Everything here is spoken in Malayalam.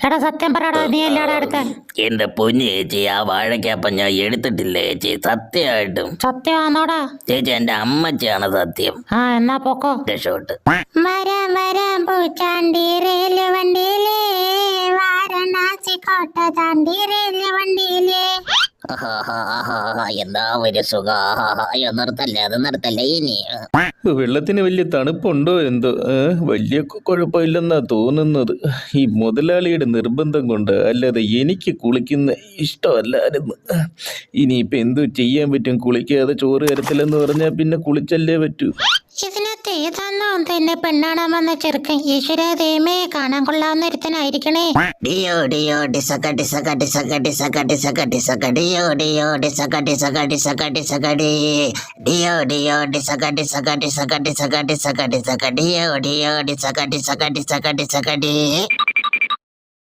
എടാ സത്യം പറയടാ, നീ എല്ലാടാ അടുത്ത? എന്റെ പൊന്നു ചേച്ചി, ആ വാഴയ്ക്കപ്പം ഞാൻ എടുത്തിട്ടില്ല ചേച്ചി, സത്യമായിട്ടും. സത്യമാണോടാ? ചേച്ചി എന്റെ അമ്മച്ചിയാണ് സത്യം. ആ എന്നാ പൊക്കോ. രക്ഷോട്ട്. വരാം വരാം പൂച്ചാണ്ടി റേല് വണ്ടിയിലേ, വാരണാസി കോട്ട താണ്ടി റേല് വണ്ടിയിലേ. എന്താ ഒരു സുഖ. അയ്യോ നിർത്തല്ലേ, അത് നിർത്തല്ലേ ഇനി. വെള്ളത്തിന് വലിയ തണുപ്പുണ്ടോ എന്തോ? വലിയ കുഴപ്പമില്ലെന്നാ തോന്നുന്നത്. ഈ മുതലാളിയുടെ നിർബന്ധം കൊണ്ട്, അല്ലാതെ എനിക്ക് കുളിക്കുന്ന ഇഷ്ടമല്ലായിരുന്നു. ഇനിയിപ്പോൾ എന്തോ ചെയ്യാൻ പറ്റും? കുളിക്കാതെ ചോറ് തരത്തില്ലെന്ന് പറഞ്ഞാൽ പിന്നെ കുളിച്ചല്ലേ പറ്റൂ. ഇതിനകത്ത് ഏതാന്നോ തന്നെ പെണ്ണാണാൻ വന്ന ചെറുക്കൻ. ഈശ്വര ദൈവമേ, കാണാൻ കൊള്ളാവുന്ന ഒരുത്തനായിരിക്കണേ. ഡിയോ ഡിയോ ഡിസക ഡിസക ഡിസക ഡിസക ഡിസക ഡിസക ഡിയോ ഡിയോ ഡിസക ഡിസക ഡിസക ഡിസക ഡി ഡിയോ ഡിയോ ഡിസക ഡിസക ഡിസക ഡിസക ഡിസക ഡിസക ഡിയോ ഡിയോ ഡിസക ഡിസക ഡിസക ഡിസക ഡി.